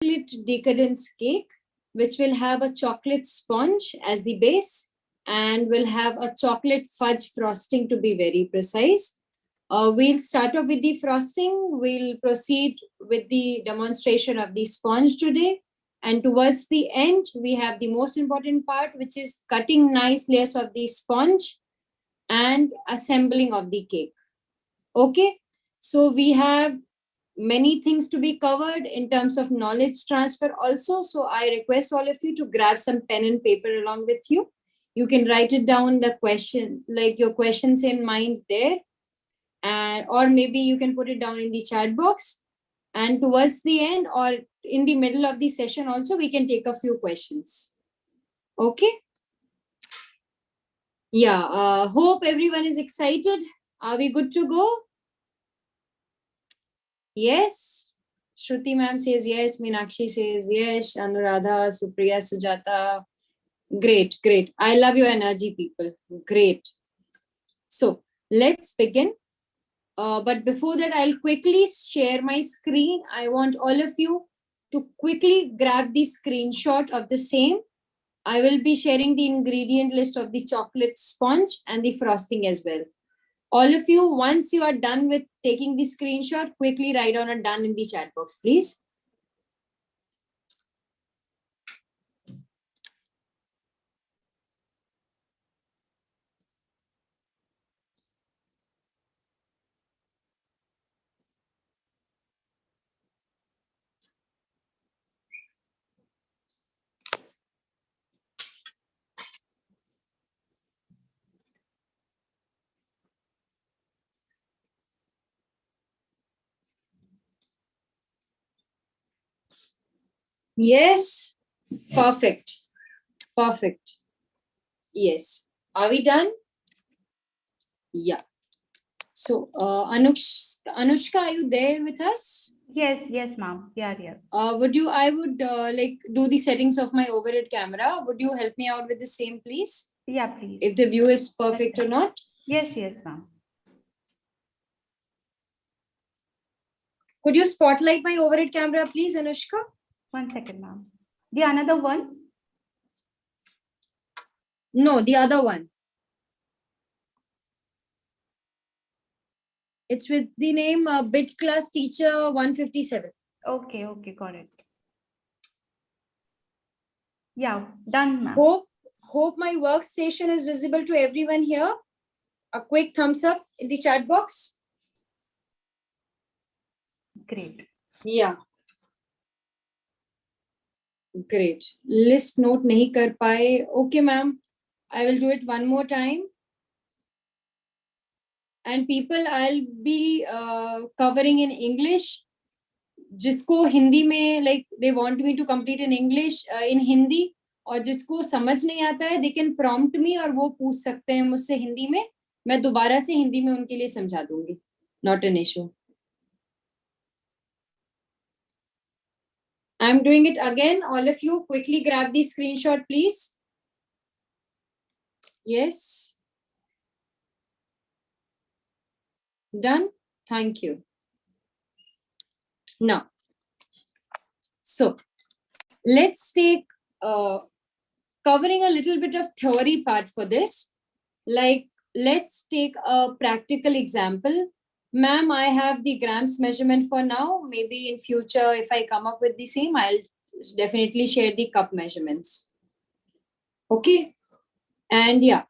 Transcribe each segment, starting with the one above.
chocolate decadence cake, which will have a chocolate sponge as the base and will have a chocolate fudge frosting, to be very precise. We'll start off with the frosting. We'll proceed with the demonstration of the sponge today. And towards the end, we have the most important part, which is cutting nice layers of the sponge and assembling of the cake. Okay, so we have many things to be covered in terms of knowledge transfer also. So I request all of you to grab some pen and paper along with you. You can write it down, the question, like your questions in mind there. And or maybe you can put it down in the chat box, and towards the end or in the middle of the session also we can take a few questions. Okay, yeah, hope everyone is excited. Are we good to go? Yes, Shruti ma'am says yes, Meenakshi says yes, Anuradha, Supriya, Sujata. Great, great. I love your energy, people. Great. So let's begin. But before that, I'll quickly share my screen. I want all of you to quickly grab the screenshot of the same. I will be sharing the ingredient list of the chocolate sponge and the frosting as well. All of you, once you are done with taking the screenshot, quickly write down a done in the chat box, please. Yes, perfect, perfect. Yes, are we done? Yeah. So, Anushka, are you there with us? Yes, yes, ma'am. Yeah. I would like do the settings of my overhead camera. Would you help me out with the same, please? Yeah, please. If the view is perfect or not? Yes, ma'am. Could you spotlight my overhead camera, please, Anushka? 1 second, ma'am. The another one? No, the other one. It's with the name Bit Class Teacher 157. Okay, got it. Yeah, done, ma'am. Hope my workstation is visible to everyone here. A quick thumbs up in the chat box. Great. Yeah. Great. List note nahi kar paaye. Okay, ma'am. I will do it one more time. And people, I'll be covering in English. जिसको हिंदी में like they want me to complete in English in Hindi, और जिसको समझ नहीं आता है they can prompt me और वो पूछ सकते हैं मुझसे हिंदी में, मैं दोबारा से हिंदी में उनके लिए समझा दूंगी. Not an issue. I'm doing it again. All of you quickly grab the screenshot, please. Yes. Done. Thank you. Now, so let's take covering a little bit of theory part for this. Like, let's take a practical example. Ma'am, I have the grams measurement for now. Maybe in future, if I come up with the same, I'll definitely share the cup measurements. Okay. And yeah.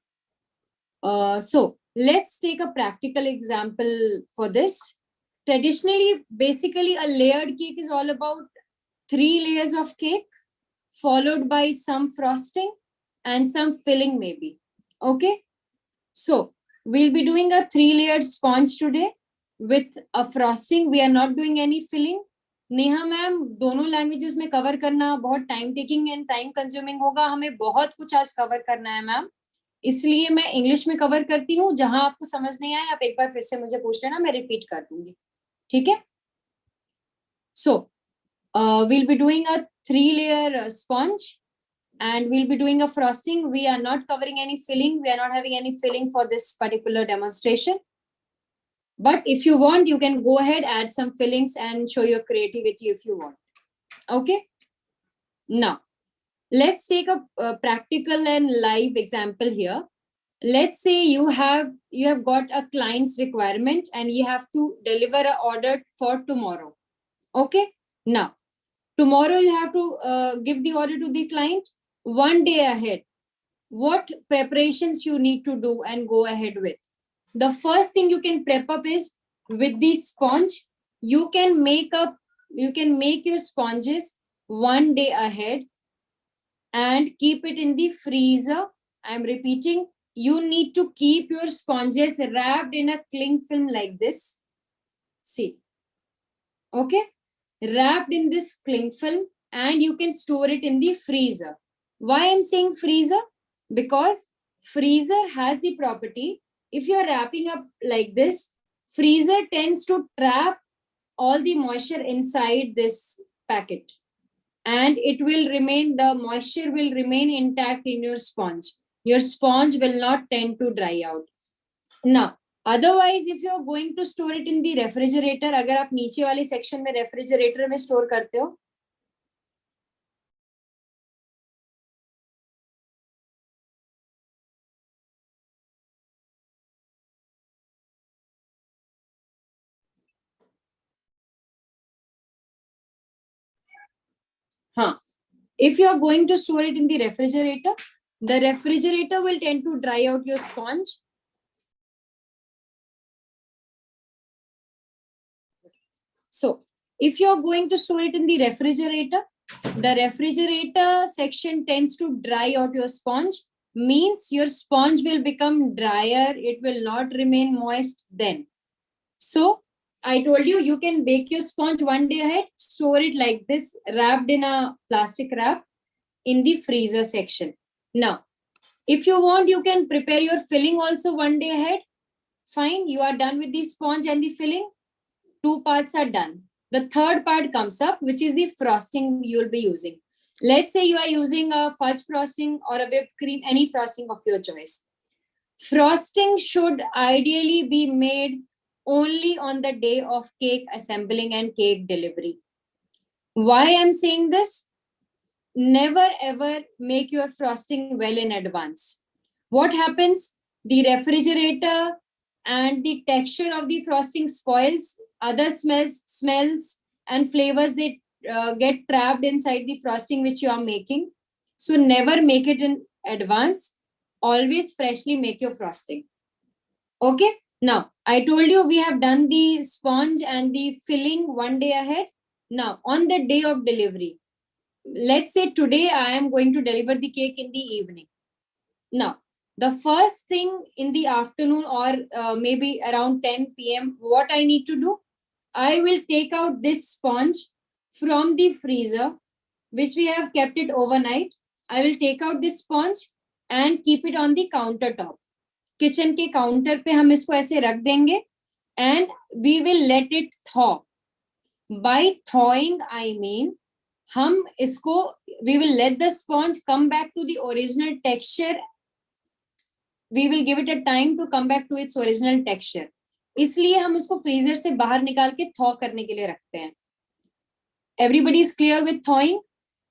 So let's take a practical example for this. Traditionally, basically, a layered cake is all about 3 layers of cake, followed by some frosting and some filling maybe. Okay. So we'll be doing a 3-layered sponge today with a frosting. We are not doing any filling. Neha ma'am, दोनों languages में cover करना बहुत time taking and time consuming होगा. हमें बहुत कुछ आज cover करना है मैम, इसलिए मैं इंग्लिश में कवर करती हूँ. जहां आपको समझ नहीं आए आप एक बार फिर से मुझे पूछ लेना, मैं रिपीट कर दूंगी. ठीक है. सो we'll be doing a 3-layer sponge and we'll be doing a frosting. We are not covering any filling. We are not having any filling for this particular demonstration. But if you want, you can go ahead, add some fillings and show your creativity if you want. Okay. Now, let's take a practical and live example here. Let's say you have got a client's requirement and you have to deliver an order for tomorrow. Okay. Now, tomorrow you have to give the order to the client 1 day ahead. What preparations you need to do and go ahead with? The first thing you can prep up is with the sponge. You can make your sponges 1 day ahead and keep it in the freezer. I'm repeating, you need to keep your sponges wrapped in a cling film like this. See, okay, wrapped in this cling film, and you can store it in the freezer. Why I'm saying freezer? Because freezer has the property, if you're wrapping up like this, freezer tends to trap all the moisture inside this packet, and the moisture will remain intact in your sponge. Your sponge will not tend to dry out. Now, otherwise, if you're going to store it in the refrigerator, अगर आप नीचे वाले section में refrigerator में store करते हो, if you are going to store it in the refrigerator will tend to dry out your sponge. So, if you are going to store it in the refrigerator section tends to dry out your sponge, means your sponge will become drier, it will not remain moist then. So, I told you, you can bake your sponge 1 day ahead, store it like this, wrapped in a plastic wrap in the freezer section. Now, if you want, you can prepare your filling also 1 day ahead. Fine, you are done with the sponge and the filling. 2 parts are done. The third part comes up, which is the frosting you will be using. Let's say you are using a fudge frosting or a whipped cream, any frosting of your choice. Frosting should ideally be made only on the day of cake assembling and cake delivery. Why I'm saying this? Never ever make your frosting well in advance. What happens? The refrigerator and the texture of the frosting spoils. Other smells and flavors, they get trapped inside the frosting which you are making. So never make it in advance. Always freshly make your frosting. Okay. Now, I told you we have done the sponge and the filling 1 day ahead. Now, on the day of delivery, let's say today I am going to deliver the cake in the evening. Now, the first thing in the afternoon or maybe around 10 p.m., what I need to do? I will take out this sponge from the freezer, which we have kept it overnight. I will take out this sponge and keep it on the countertop. Kitchen के counter पे हम इसको ऐसे रख देंगे and we will let it thaw. By thawing, I mean we will let the sponge come back to the original texture. We will give it a time to come back to its original texture. इसलिए हम उसको freezer से बाहर निकाल के thaw करने के लिए रखते हैं. Everybody is clear with thawing?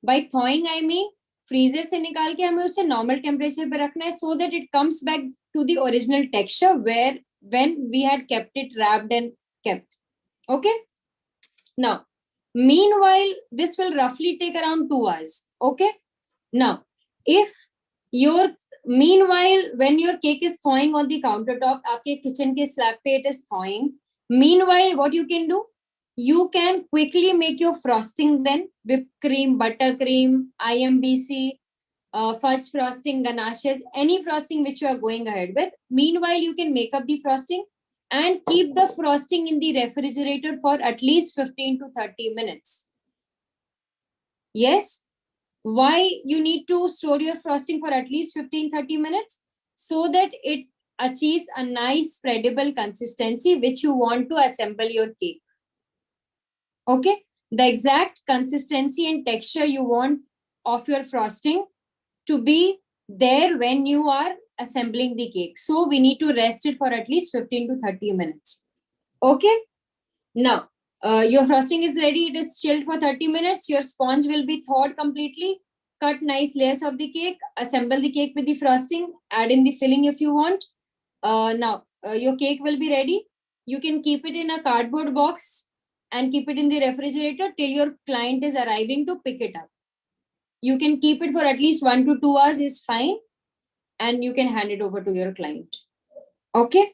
By thawing, I mean freezer से निकाल के हमें उसे normal temperature पे रखना है so that it comes back to the original texture when we had kept it wrapped and kept. Okay? Now, meanwhile, this will roughly take around 2 hours. Okay? Now, meanwhile, when your cake is thawing on the countertop, आपके kitchen के slab पे it is thawing. Meanwhile, what you can do? You can quickly make your frosting then. Whipped cream, buttercream, IMBC, fudge frosting, ganaches, any frosting which you are going ahead with. Meanwhile, you can make up the frosting and keep the frosting in the refrigerator for at least 15 to 30 minutes. Yes? Why you need to store your frosting for at least 15-30 minutes? So that it achieves a nice spreadable consistency which you want to assemble your cake. Okay? The exact consistency and texture you want of your frosting to be there when you are assembling the cake. So we need to rest it for at least 15 to 30 minutes. Okay? Now, Your frosting is ready. It is chilled for 30 minutes. Your sponge will be thawed completely. Cut nice layers of the cake. Assemble the cake with the frosting. Add in the filling if you want. Now, your cake will be ready. You can keep it in a cardboard box and keep it in the refrigerator till your client is arriving to pick it up. You can keep it for at least 1 to 2 hours is fine, and you can hand it over to your client. Okay.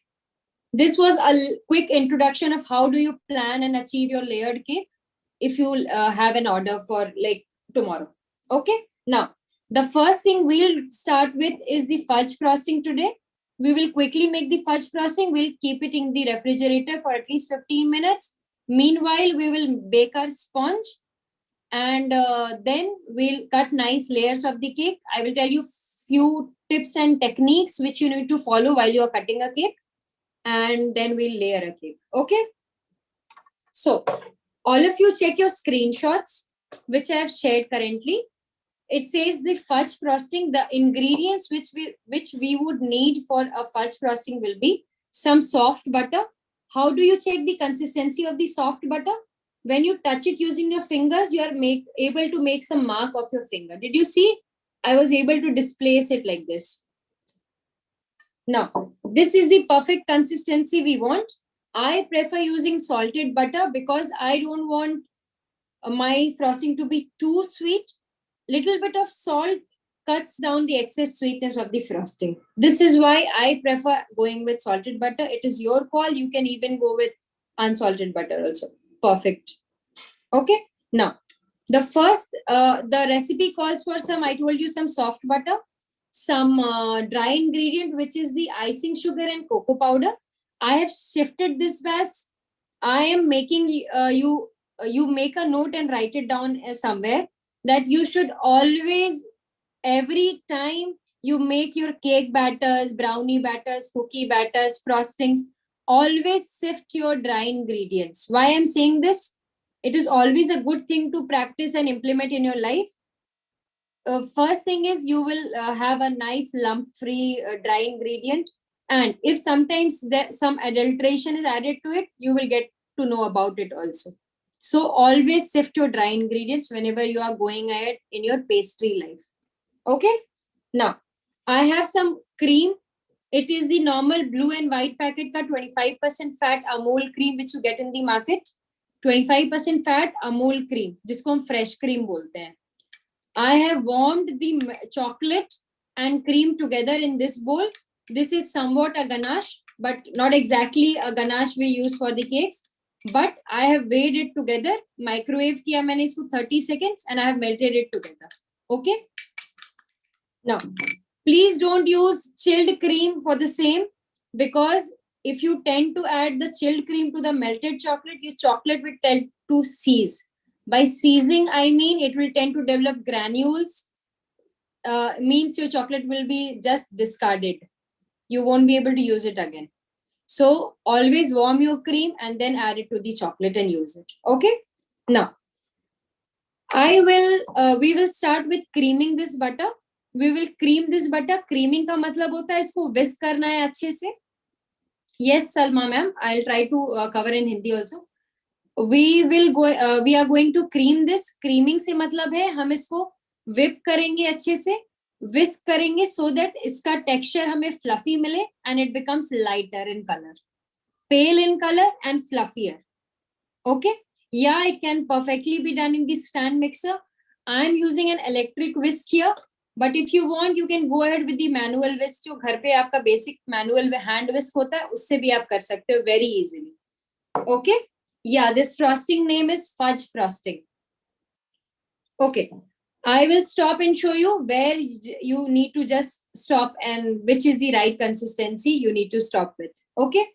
This was a quick introduction of how do you plan and achieve your layered cake if you have an order for like tomorrow. Okay. Now, the first thing we'll start with is the fudge frosting today. We will quickly make the fudge frosting. We'll keep it in the refrigerator for at least 15 minutes. Meanwhile, we will bake our sponge, and then we'll cut nice layers of the cake. I will tell you few tips and techniques which you need to follow while you are cutting a cake, and then we'll layer a cake. Okay. So all of you check your screenshots, which I have shared currently. It says the fudge frosting, the ingredients which we would need for a fudge frosting will be some soft butter. How do you check the consistency of the soft butter? When you touch it using your fingers, you are able to make some mark of your finger. Did you see? I was able to displace it like this. Now, this is the perfect consistency we want. I prefer using salted butter because I don't want my frosting to be too sweet. Little bit of salt cuts down the excess sweetness of the frosting. This is why I prefer going with salted butter. It is your call. You can even go with unsalted butter also. Perfect. Okay. Now, the first, the recipe calls for some, I told you, some soft butter, some dry ingredient, which is the icing sugar and cocoa powder. I have shifted this batch. I am making you make a note and write it down somewhere that you should always, every time you make your cake batters, brownie batters, cookie batters, frostings, always sift your dry ingredients. Why I'm saying this? It is always a good thing to practice and implement in your life. First thing is you will have a nice lump-free dry ingredient, and if sometimes some adulteration is added to it, you will get to know about it also. So always sift your dry ingredients whenever you are going ahead in your pastry life. Okay. Now, I have some cream. It is the normal blue and white packet ka 25% fat Amul cream which you get in the market. 25% fat Amul cream, जिसको हम fresh cream बोलते हैं. I have warmed the chocolate and cream together in this bowl. This is somewhat a ganache, but not exactly a ganache we use for the cakes. But I have weighed it together. Microwave किया मैंने इसको 30 seconds and I have melted it together. Okay. Now, please don't use chilled cream for the same, because if you tend to add the chilled cream to the melted chocolate, your chocolate will tend to seize. By seizing, I mean it will tend to develop granules, means your chocolate will be just discarded. You won't be able to use it again. So always warm your cream and then add it to the chocolate and use it. Okay. Now, we will start with creaming this butter. We will cream this butter. Creaming का मतलब होता है इसको whisk करना है अच्छे से. Yes, Salma ma'am, I'll try to cover in Hindi also. We are going to cream this. Creaming से मतलब है हम इसको whip करेंगे अच्छे से, whisk करेंगे so that इसका texture हमें fluffy मिले and it becomes lighter in color, pale in color and fluffier. Okay. Yeah, it can perfectly be done in the stand mixer. I'm using an electric whisk here, but if you want, you can go ahead with the manual whisk. जो घर पे आपका basic manual hand whisk होता है, उससे भी आप कर सकते हो very easily. Okay. Yeah, this frosting name is fudge frosting. Okay. I will stop and show you where you need to just stop and which is the right consistency you need to stop with. Okay.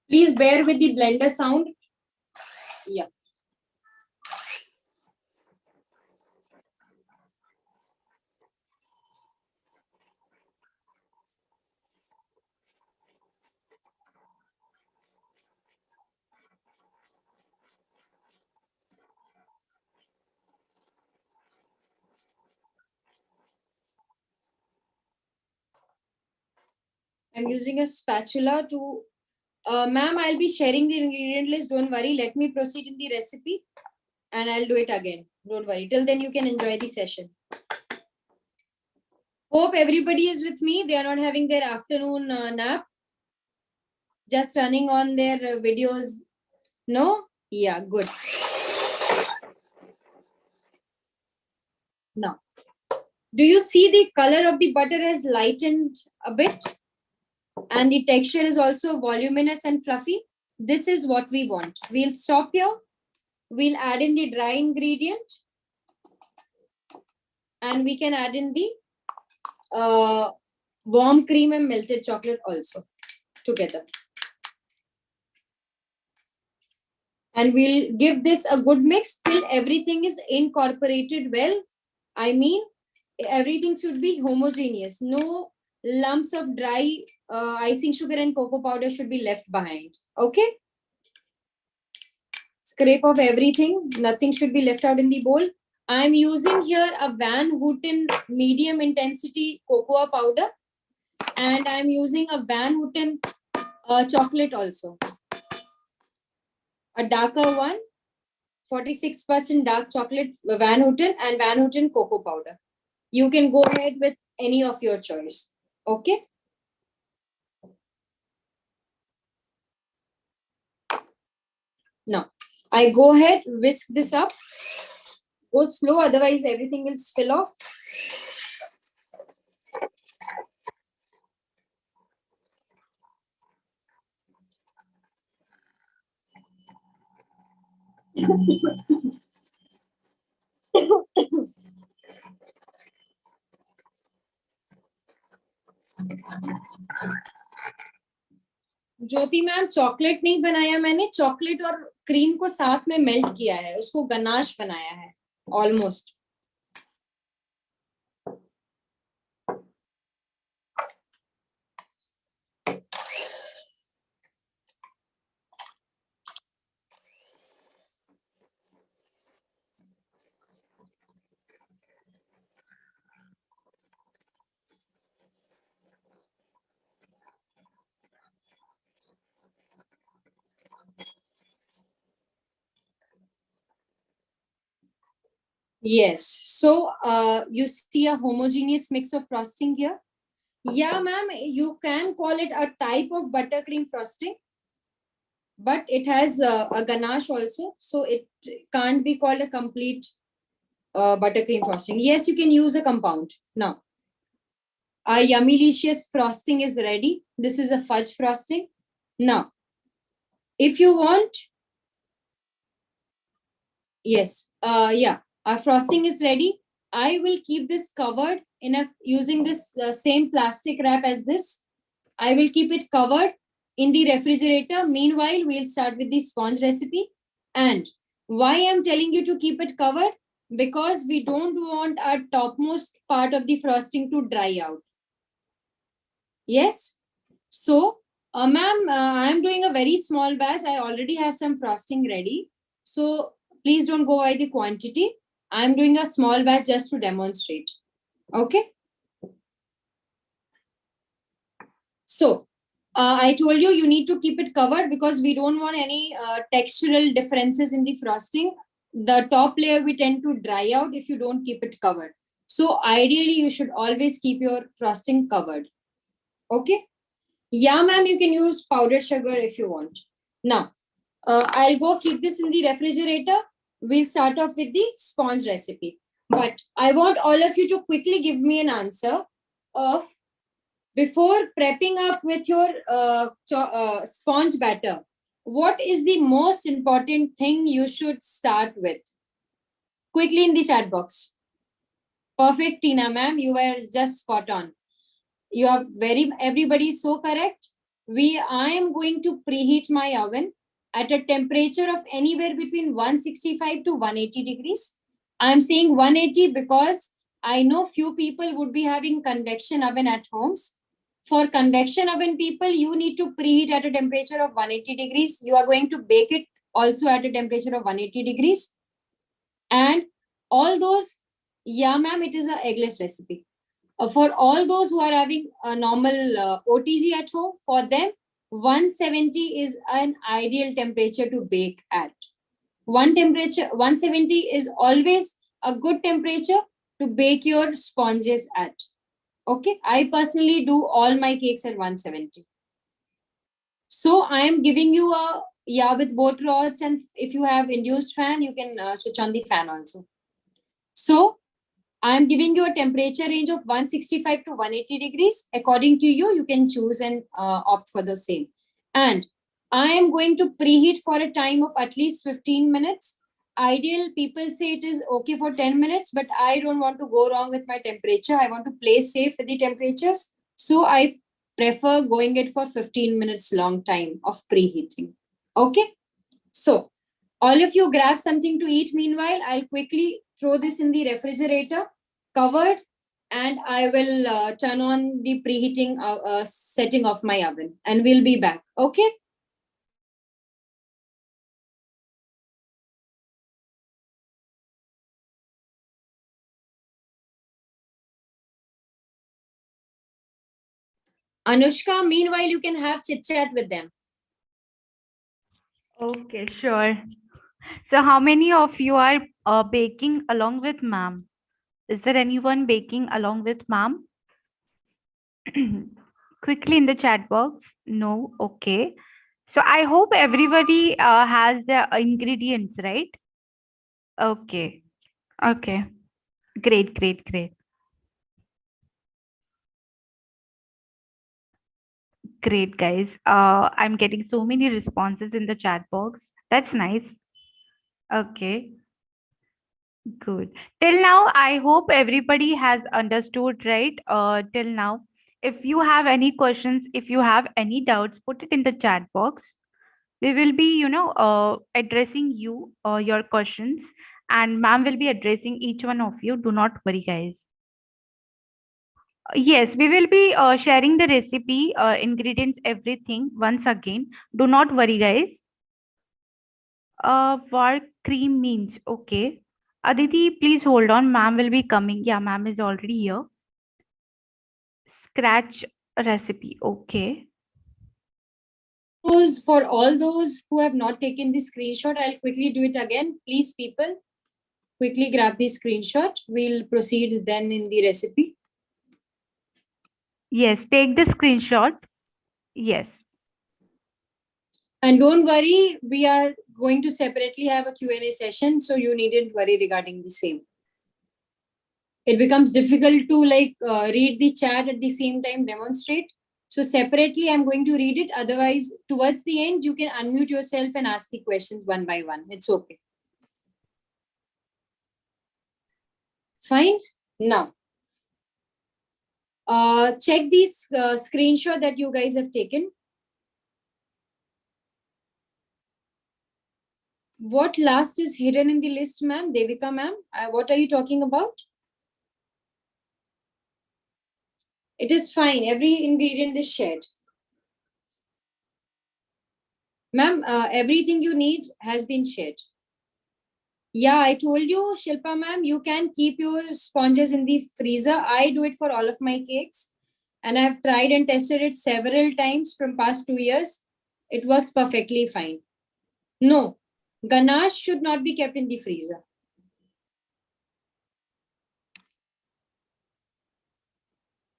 Please bear with the blender sound. Yeah. I'm using a spatula to, ma'am, I'll be sharing the ingredient list. Don't worry. Let me proceed in the recipe and I'll do it again. Don't worry. Till then, you can enjoy the session. Hope everybody is with me. They are not having their afternoon nap. Just running on their videos. No? Yeah, good. Now, do you see the color of the butter has lightened a bit? And the texture is also voluminous and fluffy. This is what we want. We'll stop here. We'll add in the dry ingredient. And we can add in the warm cream and melted chocolate also together. And we'll give this a good mix till everything is incorporated well. I mean, everything should be homogeneous. No lumps of dry icing sugar and cocoa powder should be left behind. Okay? Scrape off everything. Nothing should be left out in the bowl. I'm using here a Van Houten medium intensity cocoa powder. And I'm using a Van Houten chocolate also. A darker one. 46% dark chocolate Van Houten and Van Houten cocoa powder. You can go ahead with any of your choice. Okay? Now, I go ahead, whisk this up. Go slow, otherwise everything will spill off. Jyoti ma'am chocolate नहीं बनाया मैंने chocolate और cream को साथ में melt किया है उसको गनाश बनाया है almost Yes. So you see a homogeneous mix of frosting here. Yeah, ma'am, you can call it a type of buttercream frosting, but it has a ganache also. So it can't be called a complete buttercream frosting. Yes, you can use a compound. Now, our yummylicious frosting is ready. This is a fudge frosting. Now, if you want, yes, yeah. Our frosting is ready. I will keep this covered in using this same plastic wrap as this. I will keep it covered in the refrigerator. Meanwhile, we'll start with the sponge recipe. And why I'm telling you to keep it covered? Because we don't want our topmost part of the frosting to dry out. Yes? So, ma'am, I'm doing a very small batch. I already have some frosting ready. So, please don't go by the quantity. I'm doing a small batch just to demonstrate. Okay. So, I told you need to keep it covered because we don't want any textural differences in the frosting. The top layer we tend to dry out if you don't keep it covered. So, ideally, you should always keep your frosting covered. Okay. Yeah, ma'am, you can use powdered sugar if you want. Now, I'll go keep this in the refrigerator. We'll start off with the sponge recipe. But I want all of you to quickly give me an answer of before prepping up with your sponge batter, what is the most important thing you should start with? Quickly in the chat box. Perfect, Tina ma'am. You were just spot on. You are everybody is so correct. I am going to preheat my oven at a temperature of anywhere between 165 to 180 degrees. I'm saying 180 because I know few people would be having convection oven at homes. For convection oven people, you need to preheat at a temperature of 180 degrees. You are going to bake it also at a temperature of 180 degrees. And all those, yeah, ma'am, it is an eggless recipe. For all those who are having a normal OTG at home, for them, 170 is an ideal temperature to bake at. 170 is always a good temperature to bake your sponges at. Okay, I personally do all my cakes at 170. So I am giving you a, yeah, with both rods, and if you have induced fan, you can switch on the fan also. So I am giving you a temperature range of 165 to 180 degrees. According to you, you can choose and opt for the same. And I am going to preheat for a time of at least 15 minutes. Ideal, people say it is okay for 10 minutes, but I don't want to go wrong with my temperature. I want to play safe with the temperatures. So I prefer going it for 15 minutes long time of preheating. Okay. So all of you grab something to eat. Meanwhile, I'll quickly throw this in the refrigerator, covered, and I will turn on the preheating setting of my oven, and we'll be back. Okay. Anushka, meanwhile, you can have chit chat with them. Okay, sure. So how many of you are baking along with ma'am? Is there anyone baking along with ma'am? Quickly in the chat box. No. Okay. So I hope everybody has the ingredients, right? Okay. Okay. Great, great, great. Great, guys. I'm getting so many responses in the chat box. That's nice. Okay. Good. Till now, I hope everybody has understood, right? Till now, if you have any questions, if you have any doubts, put it in the chat box. We will be, addressing you, your questions, and ma'am will be addressing each one of you. Do not worry, guys. Yes, we will be sharing the recipe, ingredients, everything once again. Do not worry, guys. What cream means? Okay. Aditi, please hold on. Ma'am will be coming. Yeah, ma'am is already here. Scratch recipe. Okay. For all those who have not taken the screenshot, I'll quickly do it again. Please, people, quickly grab the screenshot. We'll proceed then in the recipe. Yes, take the screenshot. Yes. And don't worry, we are going to separately have a Q&A session, so you needn't worry regarding the same. It becomes difficult to read the chat at the same time demonstrate. So separately, I'm going to read it. Otherwise, towards the end, you can unmute yourself and ask the questions one by one. It's okay. Fine. Now, check this screenshot that you guys have taken. What last is hidden in the list, ma'am? Devika, ma'am, what are you talking about? It is fine. Every ingredient is shared. Ma'am, everything you need has been shared. Yeah, I told you, Shilpa ma'am, you can keep your sponges in the freezer. I do it for all of my cakes. And I have tried and tested it several times from past 2 years. It works perfectly fine. No, ganache should not be kept in the freezer.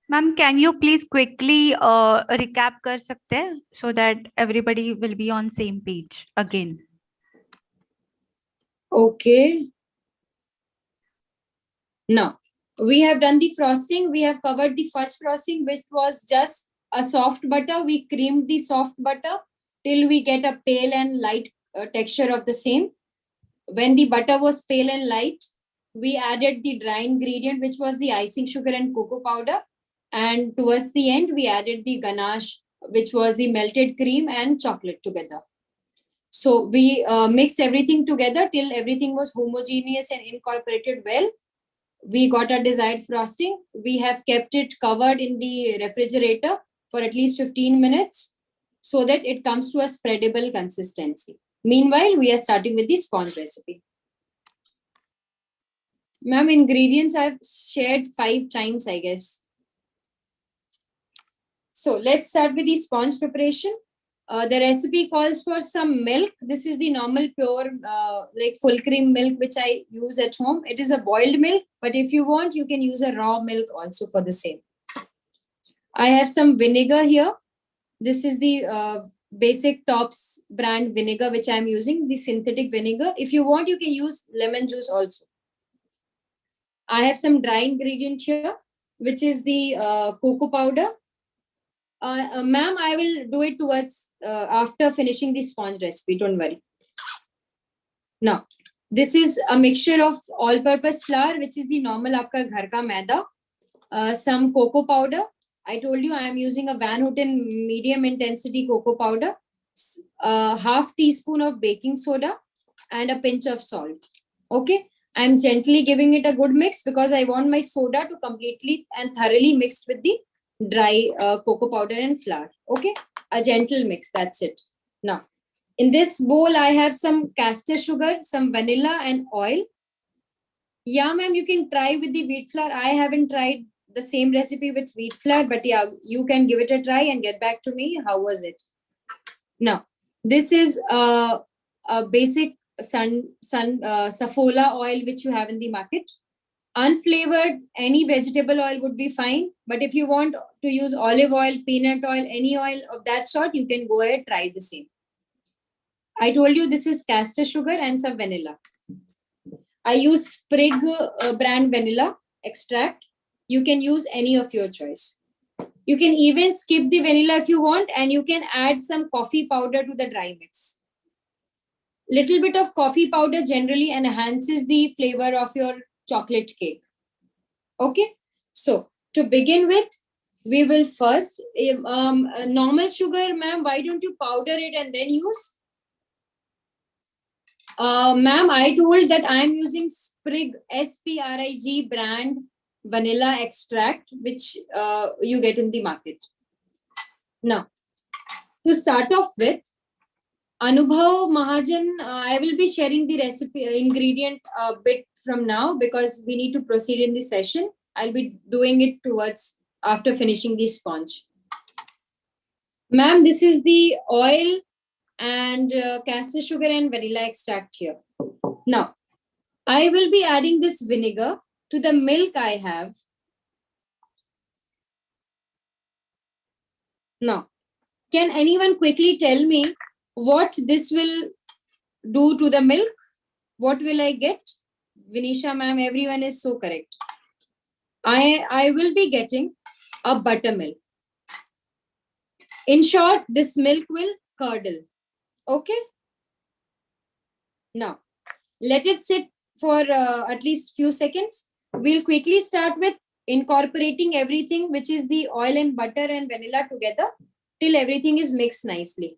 Ma'am, can you please quickly recap kar sakte hain so that everybody will be on same page again? Okay. Now, we have done the frosting. We have covered the fudge frosting, which was just a soft butter. We creamed the soft butter till we get a pale and light texture of the same. When the butter was pale and light, we added the dry ingredient, which was the icing sugar and cocoa powder. And towards the end, we added the ganache, which was the melted cream and chocolate together. So we mixed everything together till everything was homogeneous and incorporated well. We got our desired frosting. We have kept it covered in the refrigerator for at least 15 minutes so that it comes to a spreadable consistency. Meanwhile, we are starting with the sponge recipe. Ma'am, ingredients I've shared 5 times, I guess. So let's start with the sponge preparation. The recipe calls for some milk. This is the normal pure like full cream milk which I use at home. It is a boiled milk, but if you want, you can use a raw milk also for the same. I have some vinegar here. This is the basic Tops brand vinegar which I'm using, the synthetic vinegar. If you want, you can use lemon juice also. I have some dry ingredient here, which is the cocoa powder. Ma'am, I will do it towards after finishing the sponge recipe. Don't worry. Now, this is a mixture of all-purpose flour, which is the normal aapka ghar ka maida. Some cocoa powder. I told you I am using a Van Houten medium intensity cocoa powder. Half teaspoon of baking soda and a pinch of salt. Okay. I'm gently giving it a good mix because I want my soda to completely and thoroughly mixed with the dry cocoa powder and flour. Okay. A gentle mix. That's it. Now, in this bowl, I have some castor sugar, some vanilla and oil. Yeah, ma'am, you can try with the wheat flour. I haven't tried the same recipe with wheat flour, but yeah, you can give it a try and get back to me. How was it? Now, this is a basic safola oil which you have in the market. Unflavored, any vegetable oil would be fine. But if you want to use olive oil, peanut oil, any oil of that sort, you can go ahead, try the same. I told you this is castor sugar and some vanilla. I use Sprig brand vanilla extract. You can use any of your choice. You can even skip the vanilla if you want, and you can add some coffee powder to the dry mix. Little bit of coffee powder generally enhances the flavor of your chocolate cake. Okay, so to begin with, we will first, normal sugar, ma'am, why don't you powder it and then use? Ma'am, I told that I am using Sprig, Sprig brand vanilla extract, which you get in the market. Now, to start off with, Anubhav Mahajan, I will be sharing the recipe ingredient a bit from now because we need to proceed in the session. I'll be doing it towards after finishing the sponge. Ma'am, this is the oil and castor sugar and vanilla extract here. Now, I will be adding this vinegar to the milk I have. Now, can anyone quickly tell me what this will do to the milk? What will I get? Vinisha ma'am, everyone is so correct. I will be getting a buttermilk. In short, this milk will curdle. Okay. Now, let it sit for at least few seconds. We'll quickly start with incorporating everything, which is the oil and butter and vanilla together till everything is mixed nicely.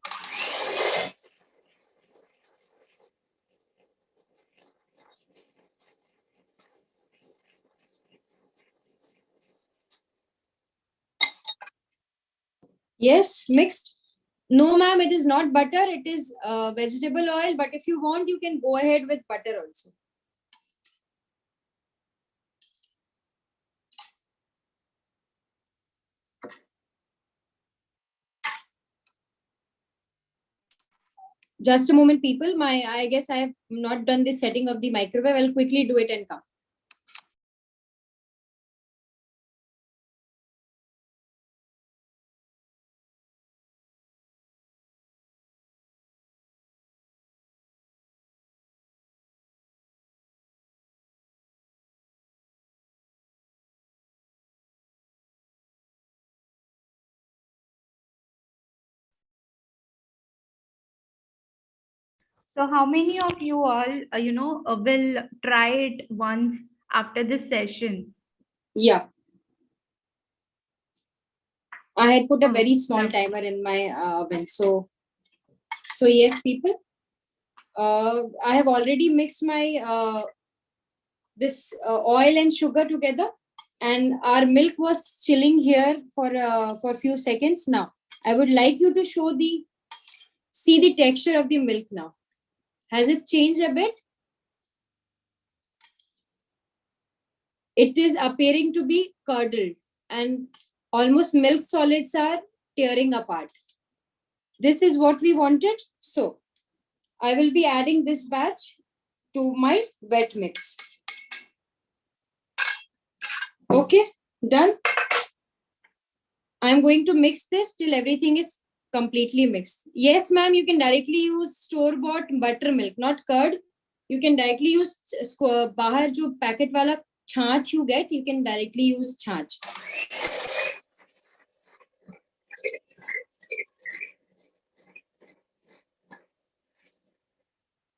Yes, mixed. No, ma'am, it is not butter. It is vegetable oil. But if you want, you can go ahead with butter also. Just a moment, people. I guess I have not done the setting of the microwave. I'll quickly do it and come. So how many of you all, will try it once after this session? Yeah. I had put a Oh, very small lovely. timer in my oven. So yes, people. I have already mixed my this oil and sugar together, and our milk was chilling here for a few seconds. Now, I would like you to see the texture of the milk now. Has it changed a bit? It is appearing to be curdled, and almost milk solids are tearing apart. This is what we wanted. So I will be adding this batch to my wet mix. Okay, done. I'm going to mix this till everything is completely mixed. Yes, ma'am, you can directly use store-bought buttermilk, not curd. You can directly use bahar jo packet wala chhanch you get, you can directly use chhanch.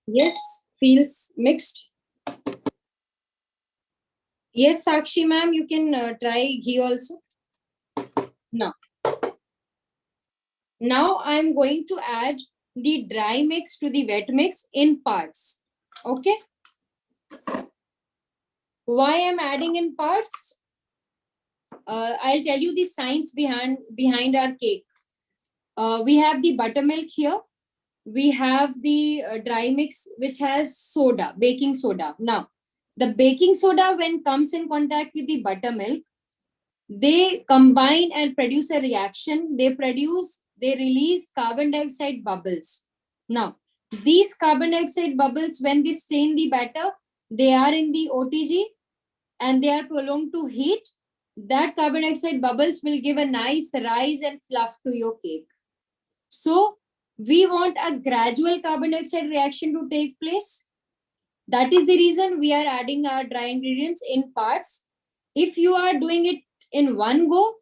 Yes, feels mixed. Yes, Sakshi ma'am, you can try ghee also. Now I'm going to add the dry mix to the wet mix in parts. Okay. Why I'm adding in parts? I'll tell you the science behind our cake. We have the buttermilk here. We have the dry mix which has soda, baking soda. Now, the baking soda when comes in contact with the buttermilk, they combine and produce a reaction. They release carbon dioxide bubbles. Now, these carbon dioxide bubbles, when they stain the batter, they are in the OTG and they are prolonged to heat. That carbon dioxide bubbles will give a nice rise and fluff to your cake. So, we want a gradual carbon dioxide reaction to take place. That is the reason we are adding our dry ingredients in parts. If you are doing it in one go,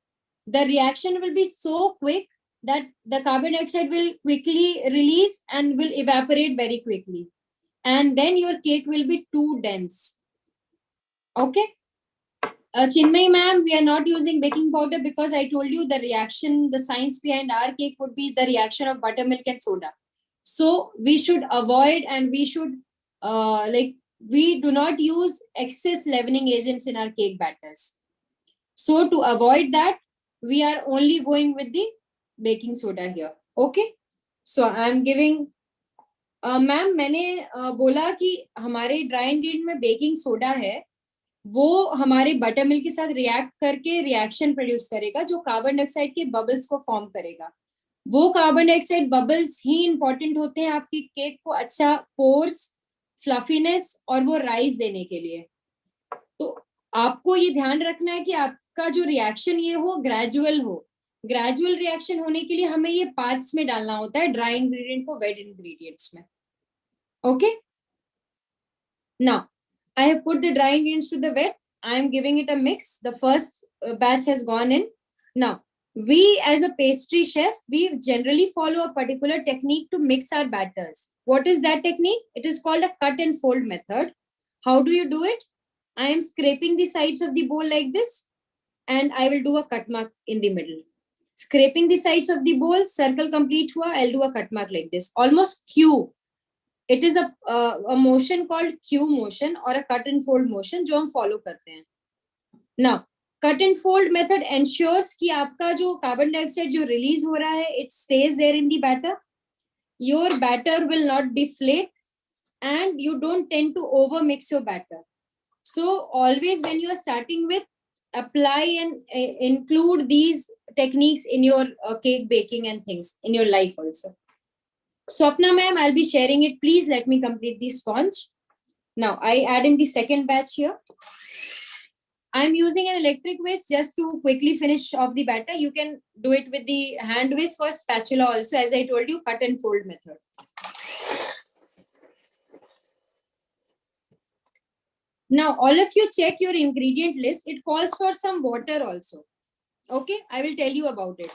the reaction will be so quick that the carbon dioxide will quickly release and will evaporate very quickly. And then your cake will be too dense. Okay. Chinmay ma'am, we are not using baking powder because I told you the reaction, the science behind our cake would be the reaction of buttermilk and soda. So we should avoid and we should we do not use excess leavening agents in our cake batters. So to avoid that, we are only going with the baking soda here. Okay. So I am giving ma'am मैंने बोला कि हमारे dry ingredient में baking soda है, वो हमारे butter milk के साथ रिएक्ट करके रिएक्शन प्रोड्यूस करेगा जो कार्बन डाइऑक्साइड के बबल्स को फॉर्म करेगा. वो कार्बन डाइऑक्साइड बबल्स ही इंपॉर्टेंट होते हैं आपकी केक को अच्छा पोर्स, फ्लफीनेस और वो राइस देने के लिए. तो आपको ये ध्यान रखना है कि आपका जो रिएक्शन ये हो ग्रेजुअल हो. ग्रेजुअल रिएक्शन होने के लिए हमें ये पार्ट्स में डालना होता है, ड्राई इंग्रेडिएंट को वेट इंग्रेडिएंट्स में. Okay. Now I have put the dry ingredients to the wet. I am giving it a mix. The first batch has gone in. Now, we as a pastry chef, we generally follow a particular technique to mix our batters. What is that technique? It is called a cut and fold method. How do you do it? I am scraping the sides of the bowl like this, and I will do a cut mark in the middle. Scraping the sides of the bowl, circle complete hua, I'll do a cut mark like this, almost Q. It is a motion called Q motion or a cut and fold motion जो हम follow करते हैं. Now, cut and fold method ensures कि आपका जो carbon dioxide जो release हो रहा है, it stays there in the batter. Your batter will not deflate and you don't tend to over mix your batter. So always when you are starting with, apply and include these techniques in your cake baking and things in your life also. Swapna ma'am, I'll be sharing it. Please let me complete the sponge. Now, I add in the second batch here. I'm using an electric whisk just to quickly finish off the batter. You can do it with the hand whisk or spatula also. As I told you, cut and fold method. Now, all of you check your ingredient list. It calls for some water also. Okay, I will tell you about it.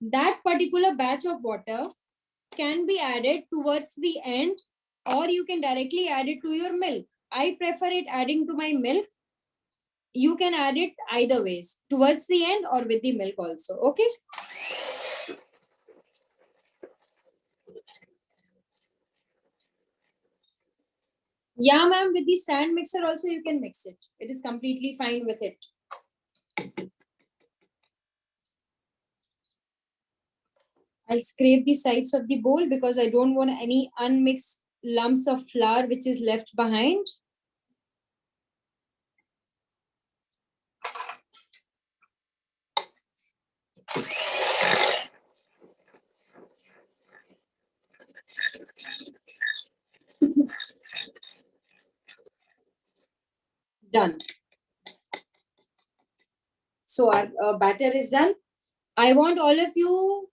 That particular batch of water can be added towards the end, or you can directly add it to your milk. I prefer it adding to my milk. You can add it either ways, towards the end or with the milk also. Okay. Yeah, ma'am, with the stand mixer also you can mix it. It is completely fine with it. I'll scrape the sides of the bowl because I don't want any unmixed lumps of flour which is left behind. Done. So our batter is done. I want all of you.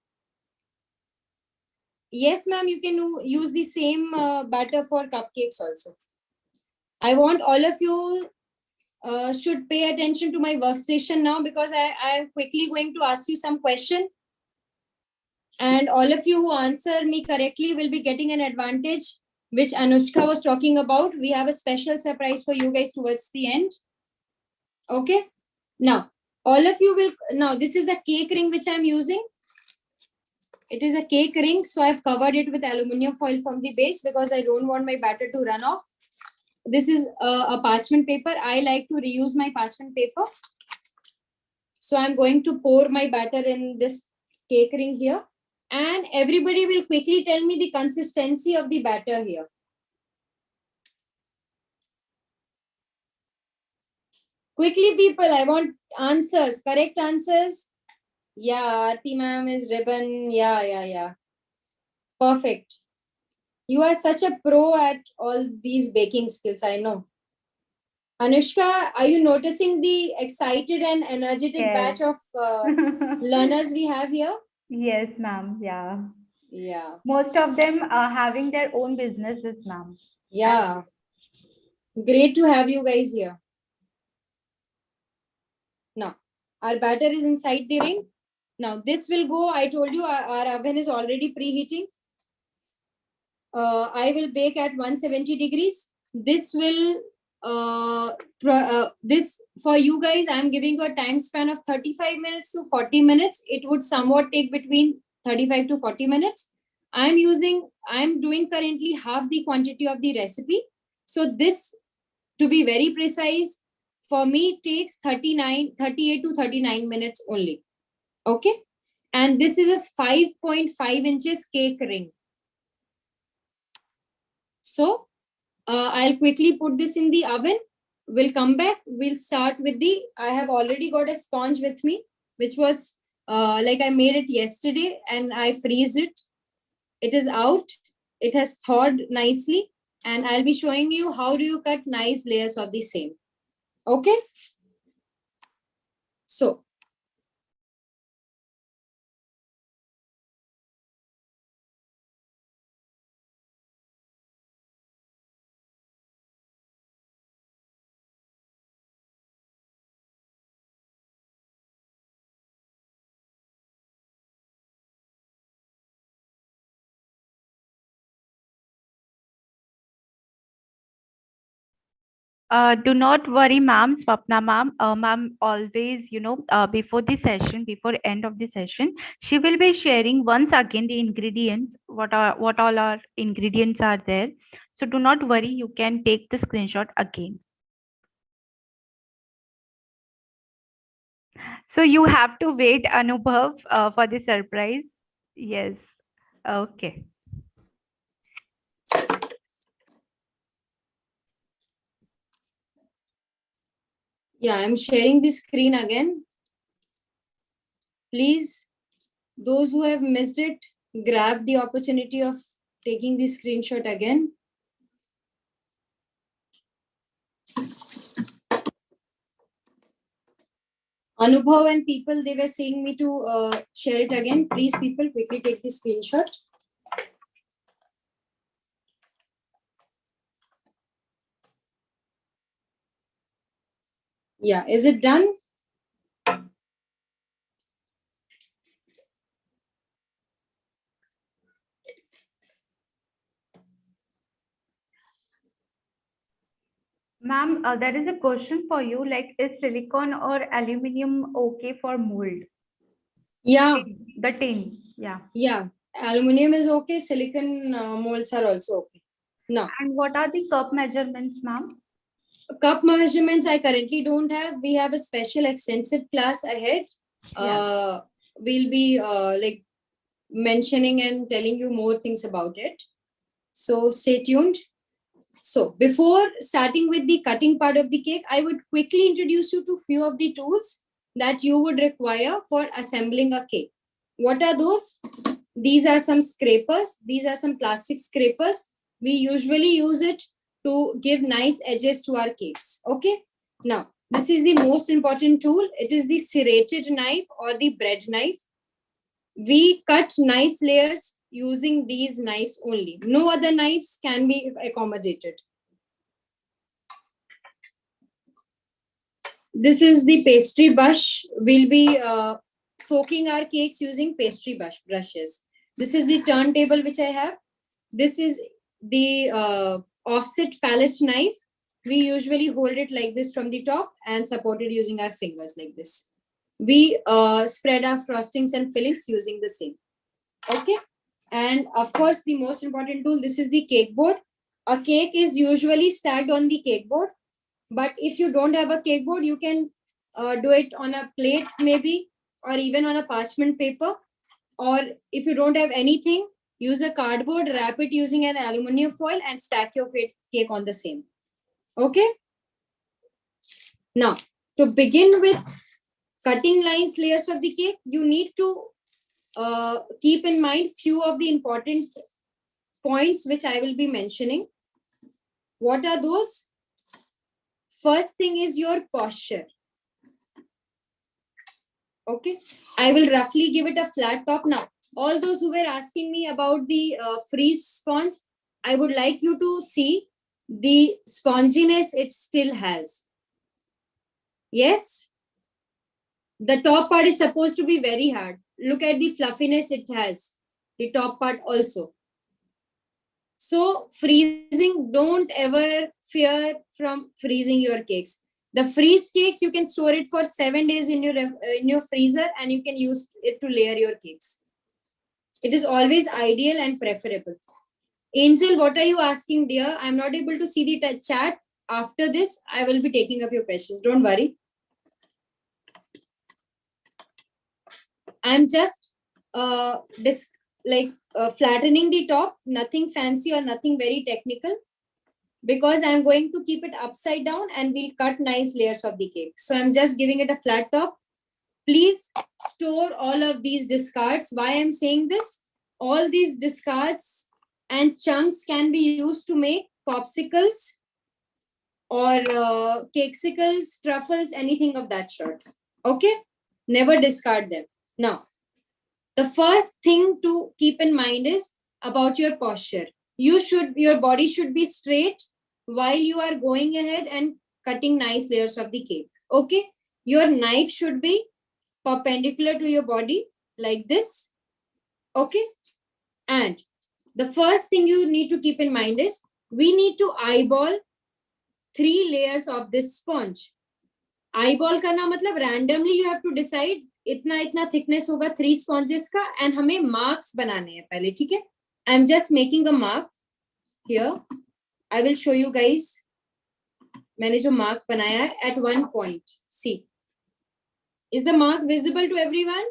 Yes, ma'am, you can use the same batter for cupcakes also. I want all of you should pay attention to my workstation now, because I am quickly going to ask you some question. And all of you who answer me correctly will be getting an advantage, which Anushka was talking about. We have a special surprise for you guys towards the end. Okay. Now, all of you will, now this is a cake ring which I'm using. It is a cake ring. So I've covered it with aluminium foil from the base because I don't want my batter to run off. This is a parchment paper. I like to reuse my parchment paper. So I'm going to pour my batter in this cake ring here. And everybody will quickly tell me the consistency of the batter here. Quickly, people, I want answers, correct answers. Yeah, Aarti ma'am is ribbon. Yeah. Perfect. You are such a pro at all these baking skills, I know. Anushka, are you noticing the excited and energetic batch of learners we have here? Yes, ma'am. Yeah. Yeah. Most of them are having their own businesses, ma'am. Yeah. Great to have you guys here. Now, our batter is inside the ring. Now, this will go, I told you, our oven is already preheating. I will bake at 170 degrees. This will, this for you guys, I'm giving you a time span of 35 minutes to 40 minutes. It would somewhat take between 35 to 40 minutes. I'm doing currently half the quantity of the recipe. So this, to be very precise, for me takes 38 to 39 minutes only. Okay. And this is a 5.5 inches cake ring. So I'll quickly put this in the oven. We'll come back. We'll start with I have already got a sponge with me, which was like I made it yesterday and I freeze it. It is out. It has thawed nicely. And I'll be showing you how do you cut nice layers of the same. Okay. So Do not worry, ma'am, Swapna ma'am. Ma'am always, before the session, before end of the session, she will be sharing once again the ingredients, what all our ingredients are there. So do not worry, you can take the screenshot again. So you have to wait, Anubhav, for the surprise. Yes. Okay. yeah, I'm sharing the screen again. Please, those who have missed it, grab the opportunity of taking the screenshot again. Anubhav and people, they were saying me to share it again. Please, people, quickly take the screenshot. Yeah, is it done? Ma'am, there is a question for you. Like, is silicone or aluminium okay for mold? Yeah. The tin. Yeah. Yeah. Aluminium is okay. Silicon molds are also okay. Now. And what are the cup measurements, ma'am? Cup measurements I currently don't have. We have a special extensive class ahead. Yeah. We'll be like mentioning and telling you more things about it. So stay tuned. So before starting with the cutting part of the cake, I would quickly introduce you to few of the tools that you would require for assembling a cake. What are those? These are some scrapers. These are some plastic scrapers. We usually use it to give nice edges to our cakes. Okay. Now, this is the most important tool. It is the serrated knife or the bread knife. We cut nice layers using these knives only. No other knives can be accommodated. This is the pastry brush. We'll be soaking our cakes using pastry brushes. This is the turntable which I have. This is the offset palette knife. We usually hold it like this from the top and support it using our fingers like this. We spread our frostings and fillings using the same. Okay. And of course, the most important tool, this is the cake board. A cake is usually stacked on the cake board. But if you don't have a cake board, you can do it on a plate maybe, or even on a parchment paper. Or if you don't have anything, use a cardboard, wrap it using an aluminium foil and stack your cake on the same. Okay. Now, to begin with cutting nice layers of the cake, you need to keep in mind few of the important points which I will be mentioning. What are those? First thing is your posture. Okay, I will roughly give it a flat top. Now, all those who were asking me about the freeze sponge, I would like you to see the sponginess it still has. Yes, the top part is supposed to be very hard. Look at the fluffiness it has, the top part also. So freezing, don't ever fear from freezing your cakes. The freezed cakes, you can store it for 7 days in your freezer and you can use it to layer your cakes. It is always ideal and preferable. Angel, what are you asking, dear? I'm not able to see the chat. After this, I will be taking up your questions. Don't worry. I'm just flattening the top, nothing fancy or nothing very technical, because I'm going to keep it upside down and we'll cut nice layers of the cake. So I'm just giving it a flat top. Please store all of these discards. Why I'm saying this? All these discards and chunks can be used to make popsicles or cakesicles, truffles, anything of that sort. Okay? Never discard them. Now, the first thing to keep in mind is about your posture. Your body should be straight while you are going ahead and cutting nice layers of the cake. Okay? Your knife should be perpendicular to your body like this. Okay? And the first thing you need to keep in mind is we need to eyeball 3 layers of this sponge. Eyeball करना मतलब randomly you have to decide इतना thickness होगा 3 sponges का and हमें marks बनाने हैं पहले, ठीक है? I'm just making a mark here. I will show you guys. मैंने जो mark बनाया है at one point. See. Is the mark visible to everyone?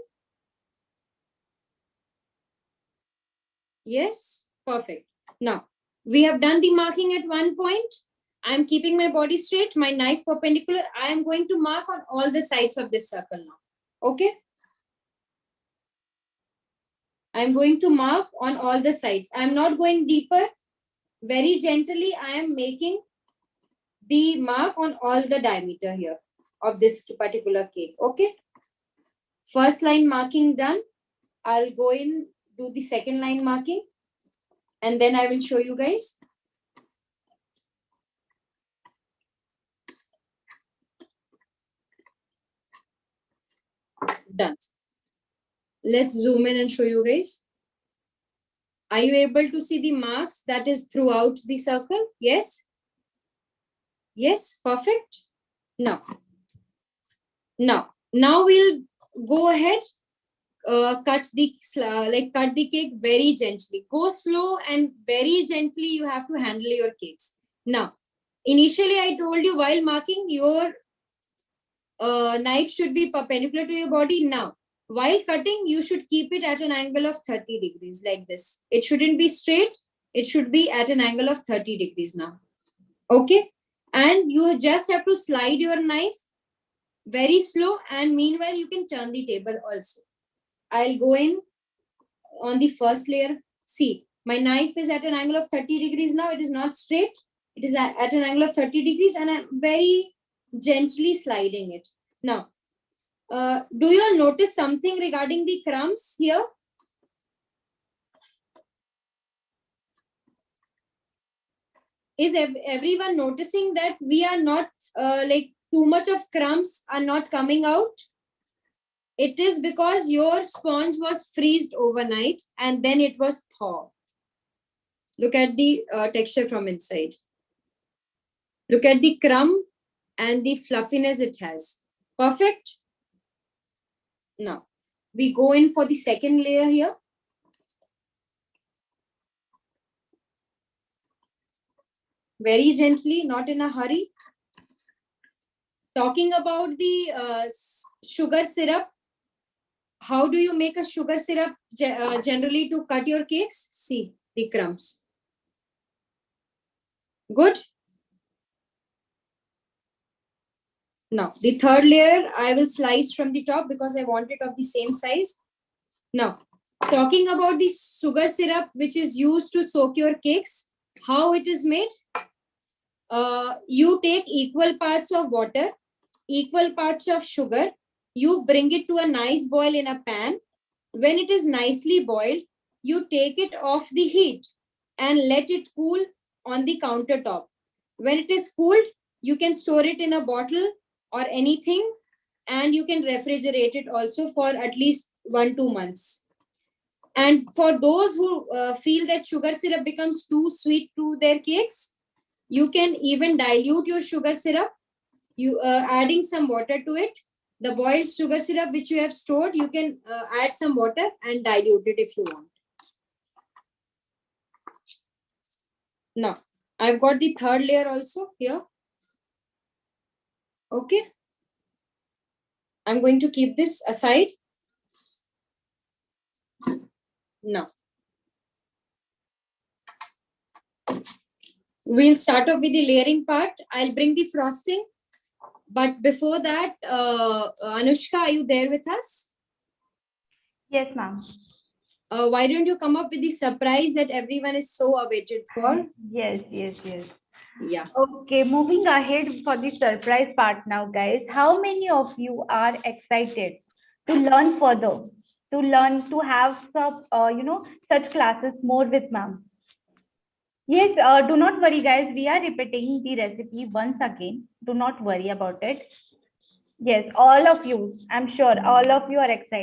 Yes? Perfect. Now, we have done the marking at one point. I am keeping my body straight, my knife perpendicular. I am going to mark on all the sides of this circle now. Okay? I am going to mark on all the sides. I am not going deeper. Very gently, I am making the mark on all the diameter here of this particular cake. Okay? First line marking done. I'll go in, do the second line marking. And then I will show you guys. Done. Let's zoom in and show you guys. Are you able to see the marks that is throughout the circle? Yes? Yes, perfect. Now we'll go ahead, cut the cake very gently. Go slow and very gently you have to handle your cakes. Now, initially I told you while marking your knife should be perpendicular to your body. Now, while cutting, you should keep it at an angle of 30 degrees like this. It shouldn't be straight. It should be at an angle of 30 degrees now. Okay? And you just have to slide your knife very slow, and meanwhile, you can turn the table also. I'll go in on the first layer. See, my knife is at an angle of 30 degrees now. It is not straight. It is at an angle of 30 degrees, and I'm very gently sliding it. Now, do you all notice something regarding the crumbs here? Is everyone noticing that we are not like too much of crumbs are not coming out? It is because your sponge was freezed overnight and then it was thawed. Look at the texture from inside. Look at the crumb and the fluffiness it has. Perfect. Now, we go in for the second layer here. Very gently, not in a hurry. Talking about the sugar syrup, how do you make a sugar syrup generally to cut your cakes? See the crumbs. Good. Now, the third layer, I will slice from the top because I want it of the same size. Now, talking about the sugar syrup, which is used to soak your cakes, how it is made? You take equal parts of water, equal parts of sugar. You bring it to a nice boil in a pan. When it is nicely boiled, you take it off the heat and let it cool on the countertop. When it is cooled, you can store it in a bottle or anything, and you can refrigerate it also for at least 1-2 months. And for those who feel that sugar syrup becomes too sweet to their cakes, you can even dilute your sugar syrup, you adding some water to it. The boiled sugar syrup which you have stored, you can add some water and dilute it if you want. Now, I've got the third layer also here. Okay. I'm going to keep this aside. Now, we'll start off with the layering part. I'll bring the frosting. But before that, Anushka, are you there with us? Yes, ma'am. Why don't you come up with the surprise that everyone is so awaited for? Yes. Yeah. Okay, moving ahead for the surprise part now, guys. How many of you are excited to learn further, to learn to have some, such classes more with ma'am? Yes, do not worry, guys. We are repeating the recipe once again. Do not worry about it. Yes, all of you. I'm sure all of you are excited.